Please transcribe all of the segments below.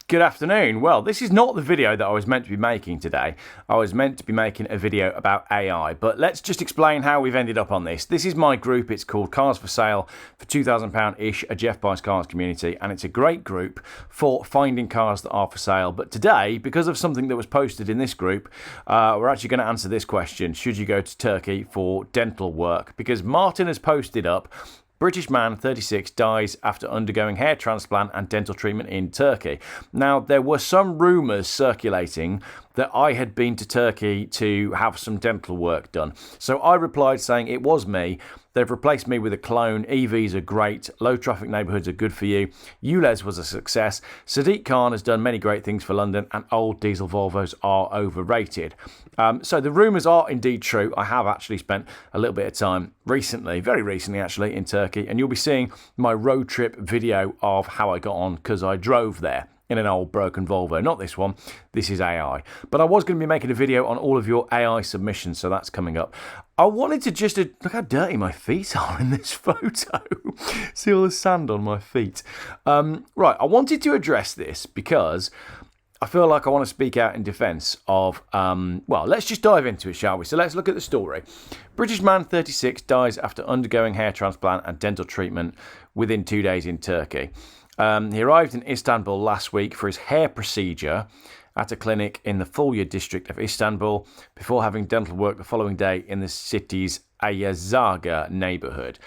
Good afternoon. Well, this is not the video that I was meant to be making today. I was meant to be making a video about AI, but let's just explain how we've ended up on this. This is my group. It's called Cars for Sale for £2,000-ish, a Geoff Buys Cars community, and it's a great group for finding cars that are for sale. But today, because of something that was posted in this group, we're actually going to answer this question. Should you go to Turkey for dental work? Because Martin has posted up British man, 36, dies after undergoing hair transplant and dental treatment in Turkey. Now, there were some rumours circulating that I had been to Turkey to have some dental work done. So I replied saying it was me. They've replaced me with a clone. EVs are great. Low traffic neighbourhoods are good for you. ULEZ was a success. Sadiq Khan has done many great things for London, and old diesel Volvos are overrated. So the rumours are indeed true. I have actually spent a little bit of time recently, very recently actually, in Turkey, and you'll be seeing my road trip video of how I got on because I drove there in an old broken Volvo. Not this one, this is AI. But I was going to be making a video on all of your AI submissions, so that's coming up. I wanted to just, look how dirty my feet are in this photo. See all the sand on my feet. Right, I wanted to address this because I feel like I want to speak out in defence of, well, let's just dive into it, shall we? So let's look at the story. British man, 36, dies after undergoing hair transplant and dental treatment within 2 days in Turkey. He arrived in Istanbul last week for his hair procedure at a clinic in the Fulya district of Istanbul before having dental work the following day in the city's Ayazaga neighbourhood.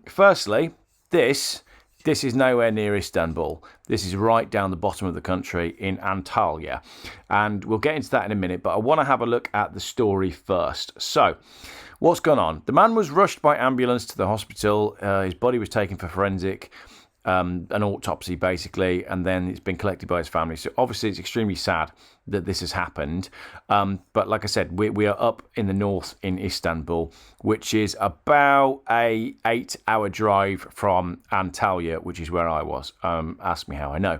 Firstly, this is nowhere near Istanbul. This is right down the bottom of the country in Antalya. And we'll get into that in a minute, but I want to have a look at the story first. So, what's gone on? The man was rushed by ambulance to the hospital. His body was taken for forensic, an autopsy basically, and then it's been collected by his family. So obviously it's extremely sad that this has happened. But like I said, we are up in the north in Istanbul, which is about a 8-hour drive from Antalya, which is where I was. Ask me how I know.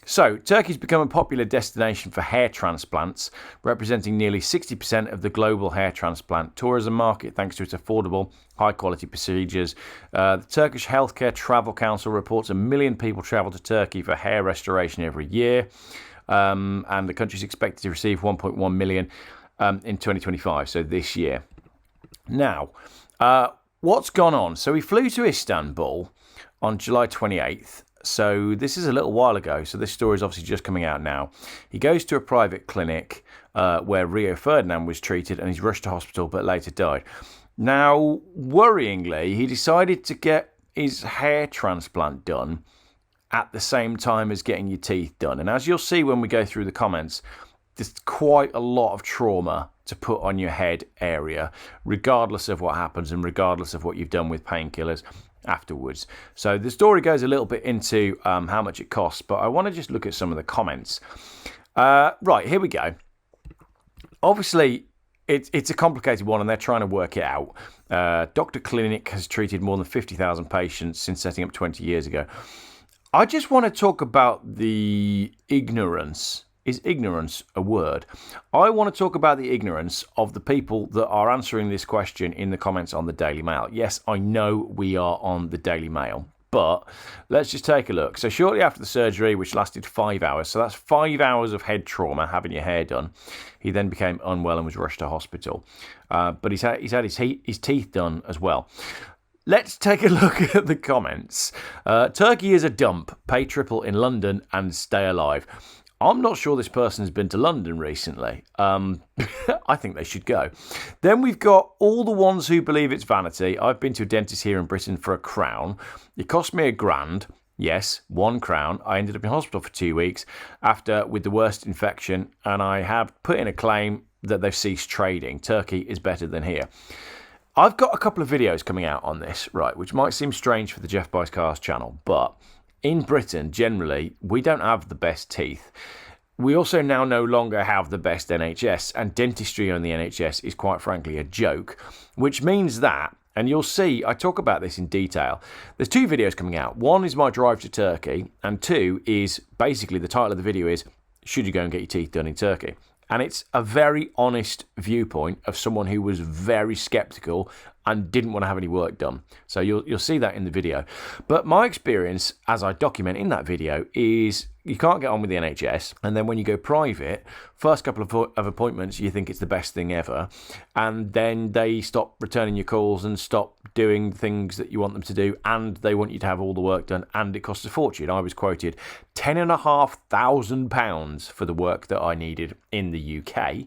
So Turkey's become a popular destination for hair transplants, representing nearly 60% of the global hair transplant tourism market thanks to its affordable, high-quality procedures. The Turkish Healthcare Travel Council reports 1 million people travel to Turkey for hair restoration every year, and the country is expected to receive 1.1 million in 2025, so this year. Now, what's gone on? So he flew to Istanbul on July 28th. So this is a little while ago. So this story is obviously just coming out now. He goes to a private clinic where Rio Ferdinand was treated, and he's rushed to hospital but later died. Now, worryingly, he decided to get his hair transplant done at the same time as getting your teeth done. And as you'll see when we go through the comments, there's quite a lot of trauma to put on your head area, regardless of what happens and regardless of what you've done with painkillers afterwards. So the story goes a little bit into how much it costs, but I want to just look at some of the comments. Right, here we go. Obviously, it's a complicated one and they're trying to work it out. Dr. Clinic has treated more than 50,000 patients since setting up 20 years ago. I just want to talk about the ignorance. Is ignorance a word? I want to talk about the ignorance of the people that are answering this question in the comments on the Daily Mail. Yes, I know we are on the Daily Mail, but let's just take a look. So shortly after the surgery, which lasted 5 hours, so that's 5 hours of head trauma, having your hair done, he then became unwell and was rushed to hospital. But he's had his teeth done as well. Let's take a look at the comments. Turkey is a dump. Pay triple in London and stay alive. I'm not sure this person has been to London recently. I think they should go. Then we've got all the ones who believe it's vanity. I've been to a dentist here in Britain for a crown. It cost me £1,000. Yes, £1,000. I ended up in hospital for 2 weeks with the worst infection, and I have put in a claim that they've ceased trading. Turkey is better than here. I've got a couple of videos coming out on this, right, which might seem strange for the Geoff Buys Cars channel, but in Britain, generally, we don't have the best teeth. We also now no longer have the best NHS, and dentistry on the NHS is quite frankly a joke, which means that, and you'll see, I talk about this in detail, there's 2 videos coming out. One is my drive to Turkey, and 2 is basically the title of the video is, should you go and get your teeth done in Turkey? And it's a very honest viewpoint of someone who was very skeptical and didn't want to have any work done. So you'll see that in the video. But my experience, as I document in that video, is you can't get on with the NHS, and then when you go private, first couple of appointments, you think it's the best thing ever, and then they stop returning your calls and stop doing things that you want them to do, and they want you to have all the work done, and it costs a fortune. I was quoted £10,500 for the work that I needed in the UK.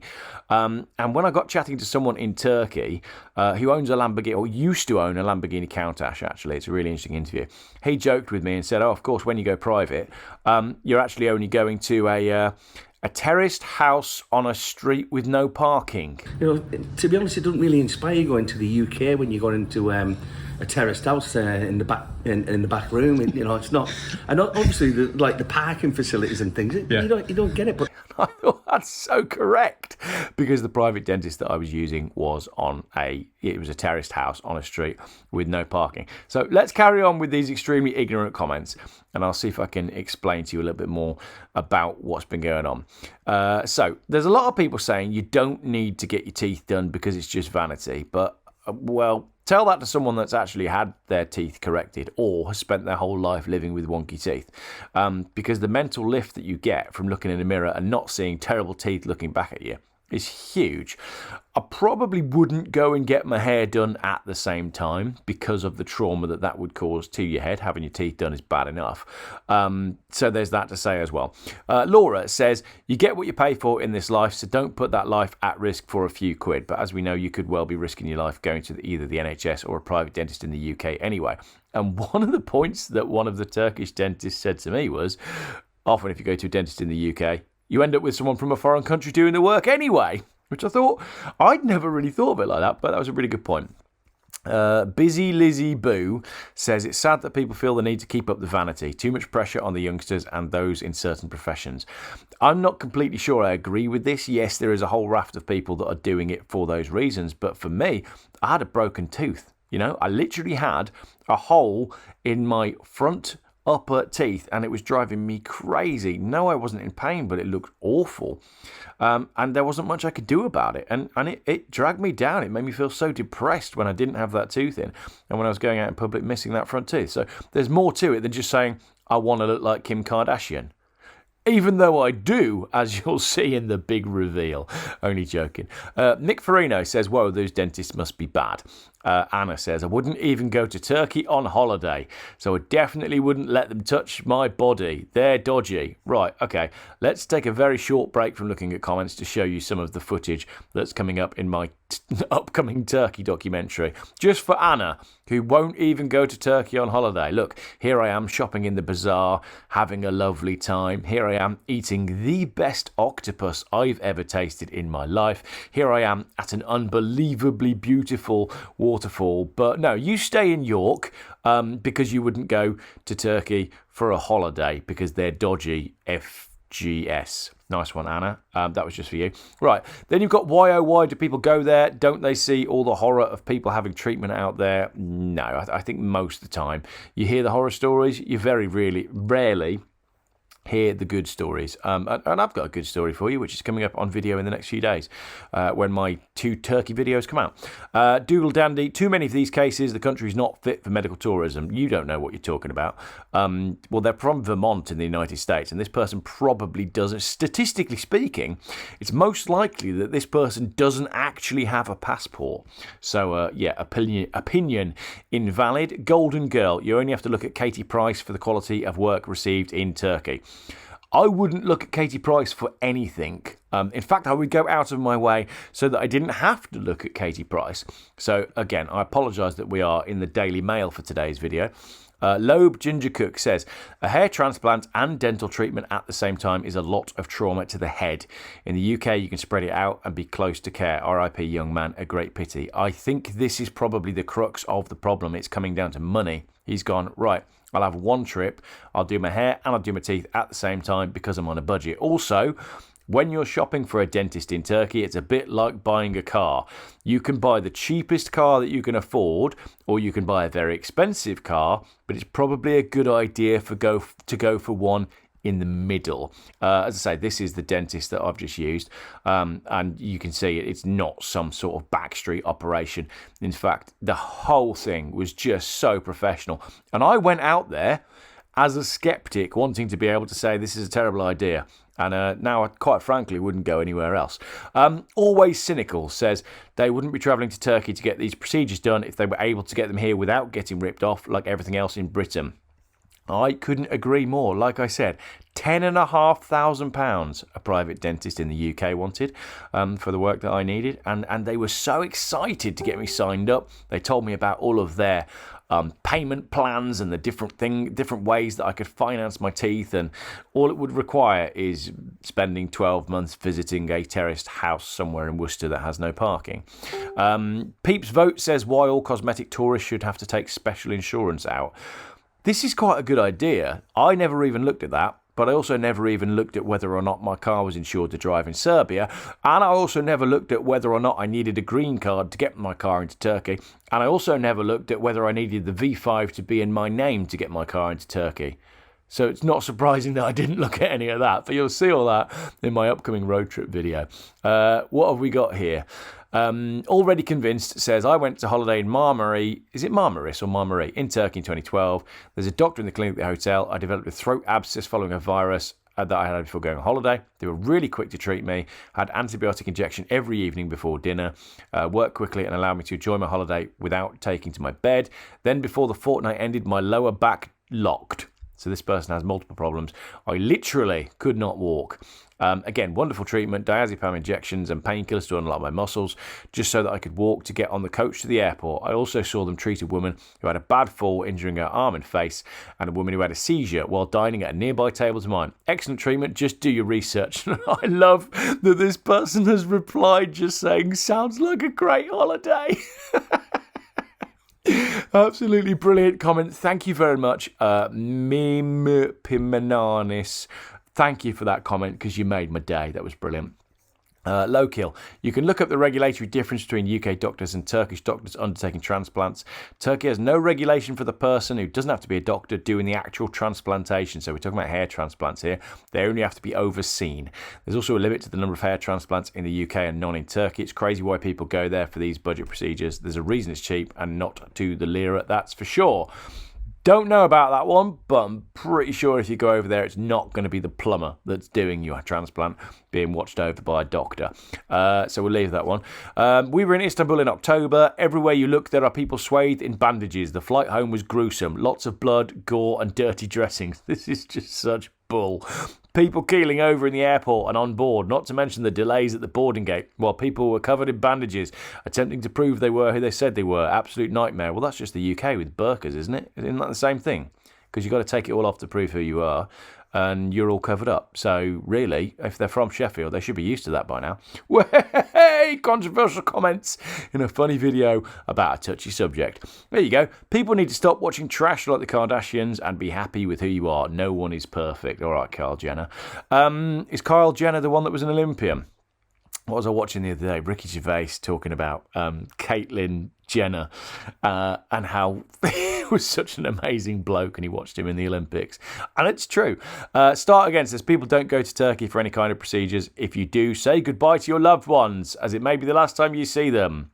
And when I got chatting to someone in Turkey who owns a Lamborghini, or used to own a Lamborghini Countach, actually, it's a really interesting interview. He joked with me and said, oh, of course, when you go private, you're actually only going to a terraced house on a street with no parking. You know, to be honest, it doesn't really inspire you going to the UK when you go into a terraced house in the back room. You know, it's not, and obviously the parking facilities and things. You don't get it. But I thought that's so correct, because the private dentist that I was using was it was a terraced house on a street with no parking. So let's carry on with these extremely ignorant comments, and I'll see if I can explain to you a little bit more about what's been going on. So there's a lot of people saying you don't need to get your teeth done because it's just vanity, but well, tell that to someone that's actually had their teeth corrected or has spent their whole life living with wonky teeth. Because the mental lift that you get from looking in a mirror and not seeing terrible teeth looking back at you is huge. I probably wouldn't go and get my hair done at the same time because of the trauma that would cause to your head. Having your teeth done is bad enough. So there's that to say as well. Laura says, you get what you pay for in this life, so don't put that life at risk for a few quid. But as we know, you could well be risking your life going to either the NHS or a private dentist in the UK anyway. And one of the points that one of the Turkish dentists said to me was, often if you go to a dentist in the UK, you end up with someone from a foreign country doing the work anyway, which I thought, I'd never really thought of it like that, but that was a really good point. Busy Lizzie Boo says, it's sad that people feel the need to keep up the vanity. Too much pressure on the youngsters and those in certain professions. I'm not completely sure I agree with this. Yes, there is a whole raft of people that are doing it for those reasons, but for me, I had a broken tooth. You know, I literally had a hole in my front upper teeth, and it was driving me crazy. No, I wasn't in pain, but it looked awful. And there wasn't much I could do about it. And it dragged me down. It made me feel so depressed when I didn't have that tooth in, and when I was going out in public missing that front tooth. So there's more to it than just saying, I want to look like Kim Kardashian. Even though I do, as you'll see in the big reveal. Only joking. Nick Farino says, whoa, those dentists must be bad. Anna says, I wouldn't even go to Turkey on holiday, so I definitely wouldn't let them touch my body. They're dodgy. Right, okay. Let's take a very short break from looking at comments to show you some of the footage that's coming up in my upcoming Turkey documentary. Just for Anna, who won't even go to Turkey on holiday. Look, here I am shopping in the bazaar, having a lovely time. Here I am eating the best octopus I've ever tasted in my life. Here I am at an unbelievably beautiful waterfall. But no, you stay in York because you wouldn't go to Turkey for a holiday because they're dodgy FGS. Nice one, Anna. That was just for you. Right, then you've got why, oh, why do people go there? Don't they see all the horror of people having treatment out there? No, I think most of the time you hear the horror stories, you very rarely hear the good stories. And I've got a good story for you, which is coming up on video in the next few days when my 2 Turkey videos come out. Doodle dandy, too many of these cases, the country's not fit for medical tourism. You don't know what you're talking about. Well, they're from Vermont in the United States, and this person probably doesn't. Statistically speaking, it's most likely that this person doesn't actually have a passport. So, yeah, opinion invalid. Golden girl, you only have to look at Katie Price for the quality of work received in Turkey. I wouldn't look at Katie Price for anything. In fact, I would go out of my way so that I didn't have to look at Katie Price. So again, I apologise that we are in the Daily Mail for today's video. Loeb Ginger Cook says, a hair transplant and dental treatment at the same time is a lot of trauma to the head. In the UK, you can spread it out and be close to care. RIP, young man, a great pity. I think this is probably the crux of the problem. It's coming down to money. He's gone, right, I'll have one trip, I'll do my hair and I'll do my teeth at the same time because I'm on a budget. Also, when you're shopping for a dentist in Turkey, it's a bit like buying a car. You can buy the cheapest car that you can afford, or you can buy a very expensive car, but it's probably a good idea to go for one in the middle. As I say, this is the dentist that I've just used, and you can see it's not some sort of backstreet operation. In fact, the whole thing was just so professional. And I went out there as a skeptic, wanting to be able to say this is a terrible idea. And now I, quite frankly, wouldn't go anywhere else. Always Cynical says they wouldn't be travelling to Turkey to get these procedures done if they were able to get them here without getting ripped off like everything else in Britain. I couldn't agree more. Like I said, £10,500 a private dentist in the UK wanted for the work that I needed. And they were so excited to get me signed up. They told me about all of their payment plans and the different ways that I could finance my teeth, and all it would require is spending 12 months visiting a terraced house somewhere in Worcester that has no parking. Peeps Vote says why all cosmetic tourists should have to take special insurance out. This is quite a good idea. I never even looked at that, but I also never even looked at whether or not my car was insured to drive in Serbia, and I also never looked at whether or not I needed a green card to get my car into Turkey, and I also never looked at whether I needed the V5 to be in my name to get my car into Turkey. So it's not surprising that I didn't look at any of that, but you'll see all that in my upcoming road trip video. What have we got here? Already Convinced says, I went to holiday in Marmaris, is it Marmaris or Marmaris, in Turkey in 2012. There's a doctor in the clinic at the hotel. I developed a throat abscess following a virus that I had before going on holiday. They were really quick to treat me, had antibiotic injection every evening before dinner, worked quickly and allowed me to enjoy my holiday without taking to my bed. Then before the fortnight ended, my lower back locked. So this person has multiple problems. I literally could not walk. Again, wonderful treatment, diazepam injections and painkillers to unlock my muscles, just so that I could walk to get on the coach to the airport. I also saw them treat a woman who had a bad fall, injuring her arm and face, and a woman who had a seizure while dining at a nearby table to mine. Excellent treatment, just do your research. I love that this person has replied just saying, sounds like a great holiday. Absolutely brilliant comment. Thank you very much, Mim Pimenanis. Thank you for that comment because you made my day. That was brilliant. Low kill. You can look up the regulatory difference between UK doctors and Turkish doctors undertaking transplants. Turkey has no regulation for the person who doesn't have to be a doctor doing the actual transplantation. So we're talking about hair transplants here. They only have to be overseen. There's also a limit to the number of hair transplants in the UK and none in Turkey. It's crazy why people go there for these budget procedures. There's a reason it's cheap and not to the lira, that's for sure. Don't know about that one, but I'm pretty sure if you go over there, it's not going to be the plumber that's doing your transplant being watched over by a doctor. So we'll leave that one. We were in Istanbul in October. Everywhere you look, there are people swathed in bandages. The flight home was gruesome. Lots of blood, gore, and dirty dressings. This is just such bull. People keeling over in the airport and on board, not to mention the delays at the boarding gate, while people were covered in bandages, attempting to prove they were who they said they were. Absolute nightmare. Well, that's just the UK with burqas, isn't it? Isn't that the same thing? Because you've got to take it all off to prove who you are, and you're all covered up. So, really, if they're from Sheffield, they should be used to that by now. Way, controversial comments in a funny video about a touchy subject. There you go. People need to stop watching trash like the Kardashians and be happy with who you are. No one is perfect. All right, Kyle Jenner. Is Kyle Jenner the one that was an Olympian? What was I watching the other day? Ricky Gervais talking about Caitlyn Jenner and how he was such an amazing bloke and he watched him in the Olympics. And it's true. Start Again says people don't go to Turkey for any kind of procedures. If you do, say goodbye to your loved ones, as it may be the last time you see them.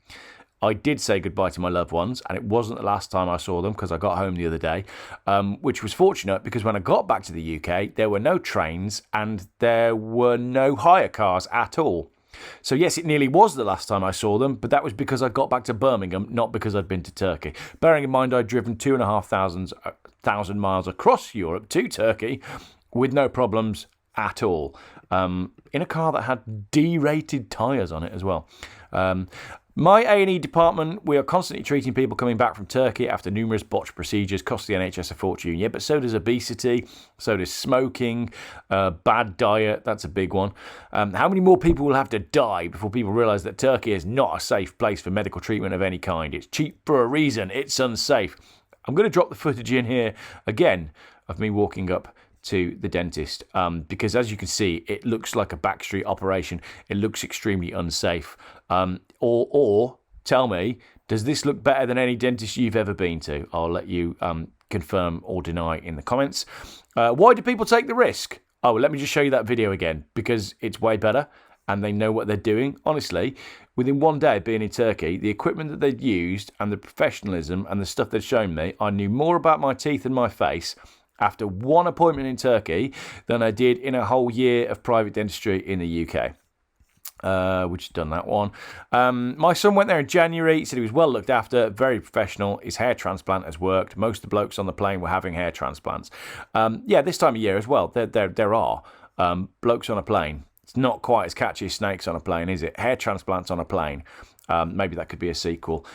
I did say goodbye to my loved ones, and it wasn't the last time I saw them because I got home the other day, which was fortunate because when I got back to the UK, there were no trains and there were no hire cars at all. So yes, it nearly was the last time I saw them, but that was because I got back to Birmingham, not because I'd been to Turkey. Bearing in mind I'd driven 2,500 miles across Europe to Turkey with no problems at all, in a car that had D-rated tyres on it as well. My A&E department, we are constantly treating people coming back from Turkey after numerous botched procedures, cost the NHS a fortune. Yeah, but so does obesity, so does smoking, bad diet, that's a big one. How many more people will have to die before people realise that Turkey is not a safe place for medical treatment of any kind? It's cheap for a reason, it's unsafe. I'm going to drop the footage in here again of me walking up to the dentist because as you can see it looks like a backstreet operation. It looks extremely unsafe. Or tell me, does this look better than any dentist you've ever been to? I'll let you confirm or deny in the comments. Why do people take the risk? Oh, let me just show you that video again, because it's way better and they know what they're doing. Honestly, within one day of being in Turkey, the equipment that they'd used and the professionalism and the stuff they'd shown me, I knew more about my teeth and my face after one appointment in Turkey than I did in a whole year of private dentistry in the UK. Which has done that one. My son went there in January. He said he was well looked after, very professional. His hair transplant has worked. Most of the blokes on the plane were having hair transplants. This time of year as well, there are blokes on a plane. It's not quite as catchy as snakes on a plane, is it? Hair transplants on a plane. Maybe that could be a sequel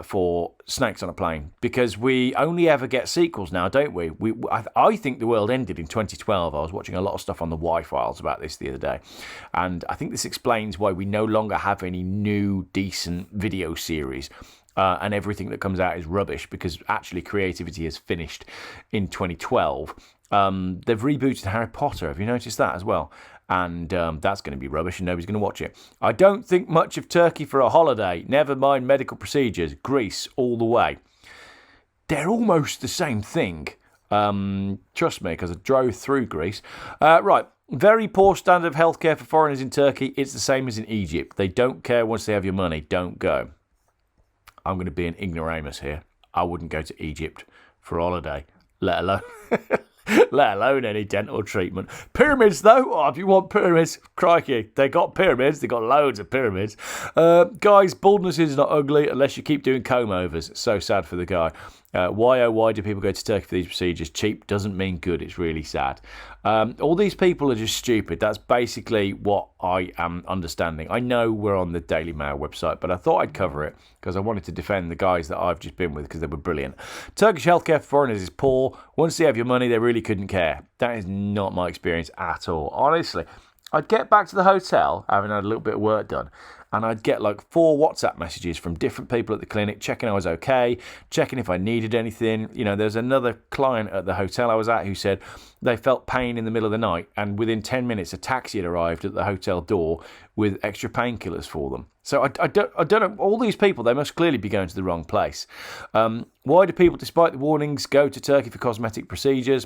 for Snakes on a Plane, because we only ever get sequels now, don't we? I think the world ended in 2012. I was watching a lot of stuff on the Y-Files about this the other day, and I think this explains why we no longer have any new decent video series. And everything that comes out is rubbish, because actually creativity has finished in 2012. They've rebooted Harry Potter. Have you noticed that as well? And that's going to be rubbish and nobody's going to watch it. I don't think much of Turkey for a holiday. Never mind medical procedures. Greece all the way. They're almost the same thing. Trust me, because I drove through Greece. Right. Very poor standard of healthcare for foreigners in Turkey. It's the same as in Egypt. They don't care once they have your money. Don't go. I'm going to be an ignoramus here. I wouldn't go to Egypt for a holiday, let alone any dental treatment. Pyramids, though. Oh, if you want pyramids, crikey, they got pyramids. They got loads of pyramids. Guys, baldness is not ugly unless you keep doing comb overs. So sad for the guy. Why do people go to Turkey for these procedures? Cheap doesn't mean good. It's really sad. All these people are just stupid. That's basically what I am understanding. I know we're on the Daily Mail website, but I thought I'd cover it because I wanted to defend the guys that I've just been with because they were brilliant. Turkish healthcare for foreigners is poor. Once they have your money, they really couldn't care. That is not my experience at all. Honestly, I'd get back to the hotel, having had a little bit of work done, and I'd get like 4 WhatsApp messages from different people at the clinic, checking I was okay, checking if I needed anything. You know, there's another client at the hotel I was at who said they felt pain in the middle of the night, and within 10 minutes a taxi had arrived at the hotel door with extra painkillers for them. So I don't know, all these people, they must clearly be going to the wrong place. Why do people, despite the warnings, go to Turkey for cosmetic procedures?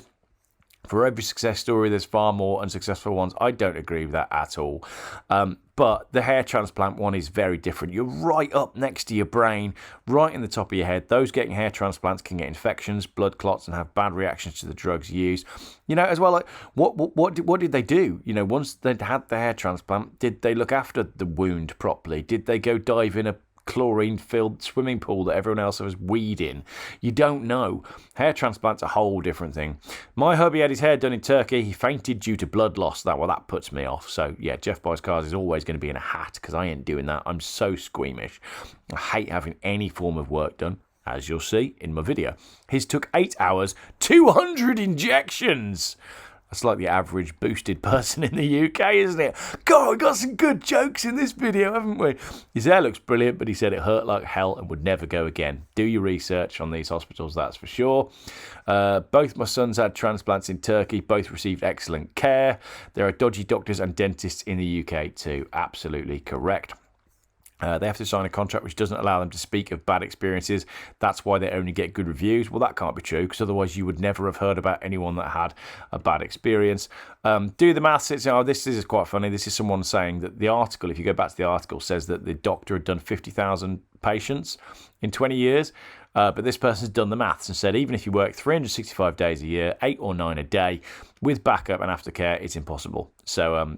For every success story, there's far more unsuccessful ones. I don't agree with that at all. But the hair transplant one is very different. You're right up next to your brain, right in the top of your head. Those getting hair transplants can get infections, blood clots, and have bad reactions to the drugs used. You know, as well, like what did they do? You know, once they'd had the hair transplant, did they look after the wound properly? Did they go dive in a chlorine-filled swimming pool that everyone else was weed in? You don't know. Hair transplant's a whole different thing. My hubby had his hair done in Turkey. He fainted due to blood loss. That puts me off. So yeah, Geoff Buys Cars is always going to be in a hat because I ain't doing that. I'm so squeamish. I hate having any form of work done, as you'll see in my video. His took 8 hours, 200 injections. That's like the average boosted person in the UK, isn't it? God, we got some good jokes in this video, haven't we? His hair looks brilliant, but he said it hurt like hell and would never go again. Do your research on these hospitals, that's for sure. Both my sons had transplants in Turkey. Both received excellent care. There are dodgy doctors and dentists in the UK too. Absolutely correct. They have to sign a contract which doesn't allow them to speak of bad experiences. That's why they only get good reviews. Well, that can't be true, because otherwise you would never have heard about anyone that had a bad experience. Do the maths. This is quite funny. This is someone saying that the article, if you go back to the article, says that the doctor had done 50,000 patients in 20 years. But this person's done the maths and said even if you work 365 days a year, 8 or 9 a day, with backup and aftercare, it's impossible. So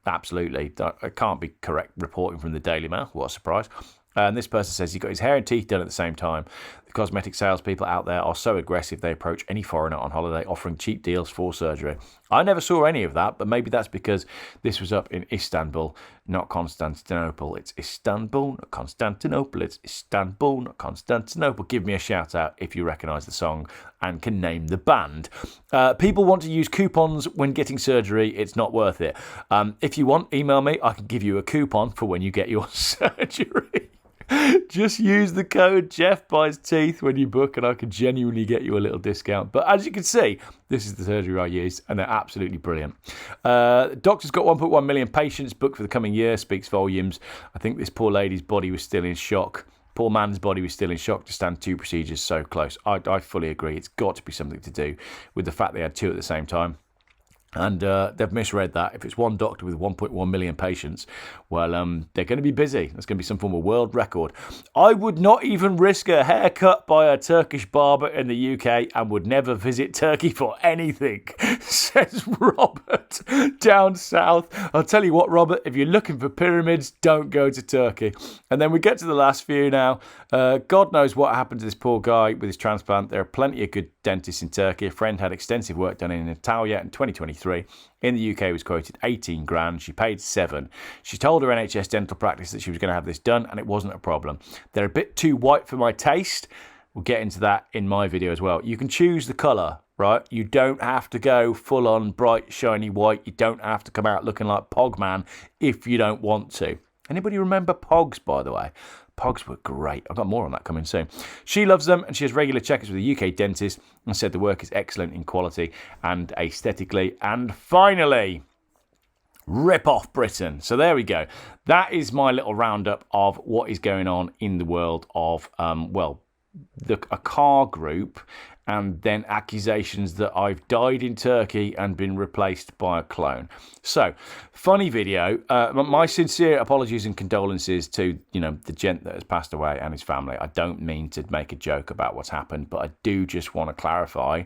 absolutely. It can't be correct reporting from the Daily Mail. What a surprise. And this person says he got his hair and teeth done at the same time. The cosmetic salespeople out there are so aggressive they approach any foreigner on holiday offering cheap deals for surgery. I never saw any of that, but maybe that's because this was up in Istanbul, not Constantinople. It's Istanbul, not Constantinople. It's Istanbul, not Constantinople. Give me a shout out if you recognise the song and can name the band. People want to use coupons when getting surgery. It's not worth it. If you want, email me. I can give you a coupon for when you get your surgery. Just use the code Geoff Buys Teeth when you book and I can genuinely get you a little discount. But as you can see, this is the surgery I used and they're absolutely brilliant. Doctor's got 1.1 million patients booked for the coming year. Speaks volumes. I think this poor lady's body was still in shock Poor man's body was still in shock to stand 2 procedures so close. I fully agree. It's got to be something to do with the fact they had 2 at the same time. And they've misread that. If it's one doctor with 1.1 million patients, well, they're going to be busy. There's going to be some form of world record. I would not even risk a haircut by a Turkish barber in the UK and would never visit Turkey for anything, says Robert down south. I'll tell you what, Robert, if you're looking for pyramids, don't go to Turkey. And then we get to the last few now. God knows what happened to this poor guy with his transplant. There are plenty of good dentists in Turkey. A friend had extensive work done in Antalya in 2023. In the UK was quoted 18 grand. She paid 7. She told her NHS dental practice that she was going to have this done and it wasn't a problem. They're a bit too white for my taste. We'll get into that in my video as well. You can choose the colour, right? You don't have to go full on bright shiny white. You don't have to come out looking like Pogman if you don't want to. Anybody remember Pogs, by the way? Pogs were great. I've got more on that coming soon. She loves them and she has regular check-ups with a UK dentist and said the work is excellent in quality and aesthetically. And finally, rip off Britain. So there we go. That is my little roundup of what is going on in the world of, a car group, and then accusations that I've died in Turkey and been replaced by a clone. So, funny video. My sincere apologies and condolences to, the gent that has passed away and his family. I don't mean to make a joke about what's happened, but I do just want to clarify.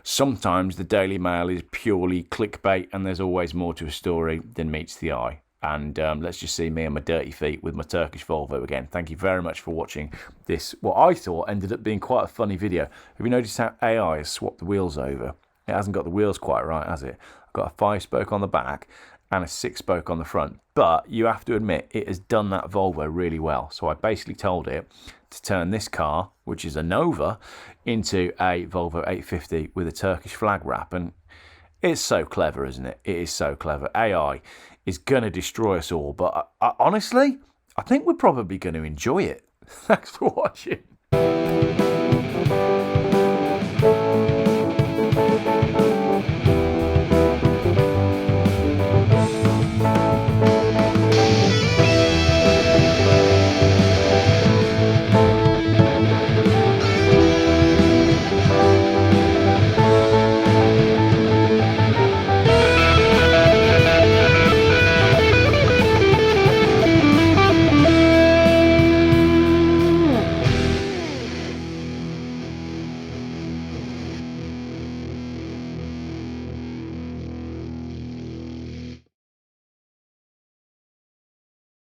Sometimes the Daily Mail is purely clickbait and there's always more to a story than meets the eye. And let's just see me and my dirty feet with my Turkish Volvo again. Thank you very much for watching this, what I thought ended up being quite a funny video. Have you noticed how AI has swapped the wheels over? It hasn't got the wheels quite right, has it? I've got a 5-spoke on the back and a 6-spoke on the front. But you have to admit, it has done that Volvo really well. So I basically told it to turn this car, which is a Nova, into a Volvo 850 with a Turkish flag wrap. And it's so clever, isn't it? It is so clever. AI is going to destroy us all. But honestly, I think we're probably going to enjoy it. Thanks for watching.